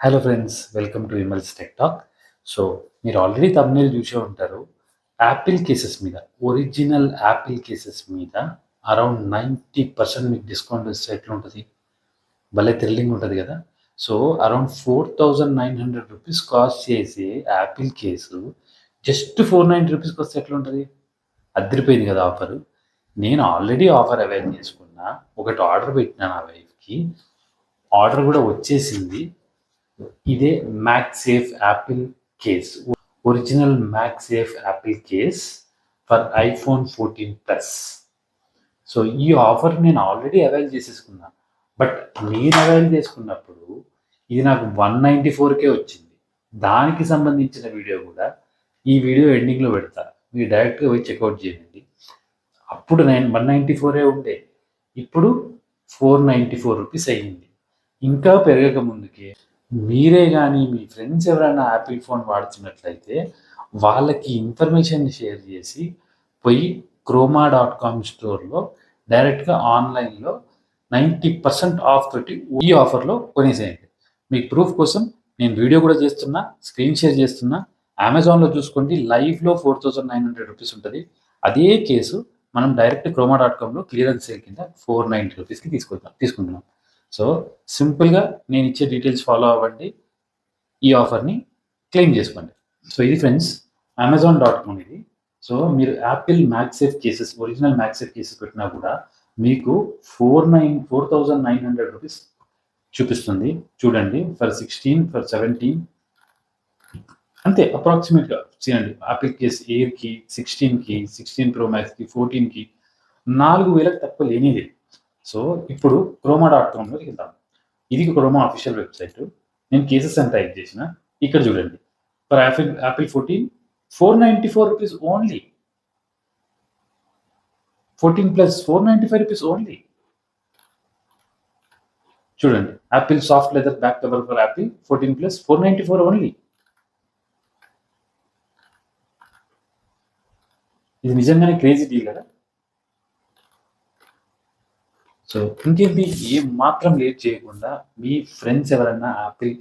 Hello friends, welcome to Vimal's tech talk. So మీరు already thumbnail చూసే ఉంటారు. యాపిల్ కేసెస్ మీద, ఒరిజినల్ యాపిల్ కేసెస్ మీద అరౌండ్ 90% మీకు డిస్కౌంట్ ఇస్తే ఎట్లుంటది? భలే థ్రిల్లింగ్ ఉంటది గదా! సో అరౌండ్ రూ. 4,900 కాస్ట్ చేసే యాపిల్ కేసు జస్ట్ రూ. 490 వస్తే ఎట్లుంటది? అదిరిపోయింది గదా ఆఫరు. నేను ఆల్రెడీ ఆఫర్ అవైల్ చేసుకున్నా. ఒకటి ఆర్డర్ పెట్టినా నా వైఫ్‌కి. ఆర్డర్ గూడా వచ్చేసింది. ఇదే MagSafe Apple case. Original MagSafe Apple case for iPhone 14 plus. So ఈ ఆఫర్ నేను ఆల్రెడీ అవైల్ చేసేసుకున్నా. బట్ నేను అవైల్ చేసుకున్నప్పుడు ఇది నాకు 194కే వచ్చింది. దానికి సంబంధించిన వీడియో కూడా ఈ వీడియో ఎండింగ్లో పెడతా. మీరు డైరెక్ట్గా పోయి చెక్అవుట్ చేయండి. అప్పుడు నేను 194 ఉండే, ఇప్పుడు రూ. 494 అయ్యింది. ఇంకా పెరగక ముందుకే మీరే కానీ మీ ఫ్రెండ్స్ ఎవరైనా యాపిల్ ఫోన్ వాడుతున్నట్లయితే వాళ్ళకి ఇన్ఫర్మేషన్ షేర్ చేసి పోయి croma.com స్టోర్లో డైరెక్ట్గా ఆన్లైన్లో 90% ఆఫ్ తోటి ఈ ఆఫర్లో కొనేసేయండి. మీకు ప్రూఫ్ కోసం నేను వీడియో కూడా చేస్తున్నా, స్క్రీన్ షేర్ చేస్తున్నా. అమెజాన్లో చూసుకోండి, లైవ్లో రూ. 4,900 ఉంటుంది. అదే కేసు మనం డైరెక్ట్ croma.comలో క్లియరెన్స్ సేల్ కింద రూ. 490కి తీసుకుంటున్నాం. సో సింపుల్గా నేను ఇచ్చే డీటెయిల్స్ ఫాలో అవ్వండి, ఈ ఆఫర్ని క్లెయిమ్ చేసుకోండి. సో ఇది ఫ్రెండ్స్ Amazon.com ఇది. సో మీరు యాపిల్ మ్యాగ్సేఫ్ కేసెస్, ఒరిజినల్ మ్యాగ్సేఫ్ కేసెస్ పెట్టినా కూడా మీకు రూ. 4,900 చూపిస్తుంది. చూడండి, ఫర్ 16, ఫర్ 17 అంతే అప్రాక్సిమేట్గా. చూడండి, యాపిల్ కేస్ ఎయిర్కి, 16కి, 16 ప్రో మ్యాక్స్కి, 14కి 4,000కి తక్కువ లేనిది. సో ఇప్పుడు croma.comలోకి వెళ్దాం. ఇది క్రోమా అఫీషియల్ వెబ్సైట్. నేను కేసెస్ అని టైప్ చేసిన, ఇక్కడ చూడండి, ఫర్ యాపిల్ 14 రూ. 494 ఓన్లీ. 14 ప్లస్ రూ. 495 ఓన్లీ. చూడండి, Apple soft leather back cover for Apple 14 plus 494 only. ఇది నిజంగానే క్రేజీ డీల్ కదా. సో ఇంకేంటి, ఏం మాత్రం లేట్ చేయకుండా మీ ఫ్రెండ్స్ ఎవరన్నా యాపిల్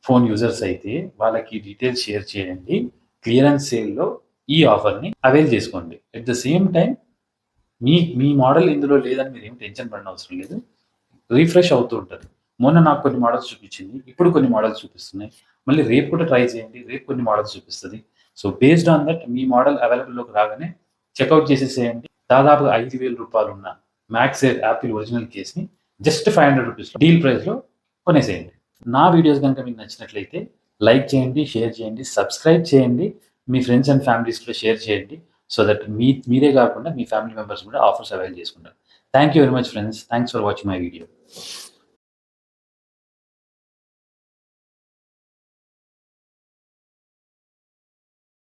ఫోన్ యూజర్స్ అయితే వాళ్ళకి డీటెయిల్స్ షేర్ చేయండి. క్లియరెన్స్ సేల్లో ఈ ఆఫర్ని అవైల్ చేసుకోండి. At the same time me model ఇందులో లేదని మీరు ఏం టెన్షన్ పడిన అవసరం లేదు. రీఫ్రెష్ అవుతూ ఉంటుంది. మొన్న నాకు కొన్ని మోడల్స్ చూపించింది, ఇప్పుడు కొన్ని మోడల్స్ చూపిస్తున్నాయి. మళ్ళీ రేపు కూడా ట్రై చేయండి, రేపు కొన్ని మోడల్స్ చూపిస్తుంది. సో బేస్డ్ ఆన్ దట్ మీ మోడల్ అవైలబుల్లోకి రాగానే చెక్అవుట్ చేసేసేయండి. దాదాపుగా రూ. 5,000 ఉన్న మ్యాగ్సేఫ్ యాపిల్ ఒరిజినల్ కేస్ని జస్ట్ రూ. 500 డీల్ ప్రైస్లో కొనేసేయండి. నా వీడియోస్ కనుక మీకు నచ్చినట్లయితే లైక్ చేయండి, షేర్ చేయండి, సబ్స్క్రైబ్ చేయండి. మీ ఫ్రెండ్స్ అండ్ ఫ్యామిలీస్లో షేర్ చేయండి. సో దట్ మీరే కాకుండా మీ ఫ్యామిలీ మెంబర్స్ కూడా ఆఫర్స్ అవైల్ చేసుకుంటారు. Thank you very much friends. Thanks for watching my video.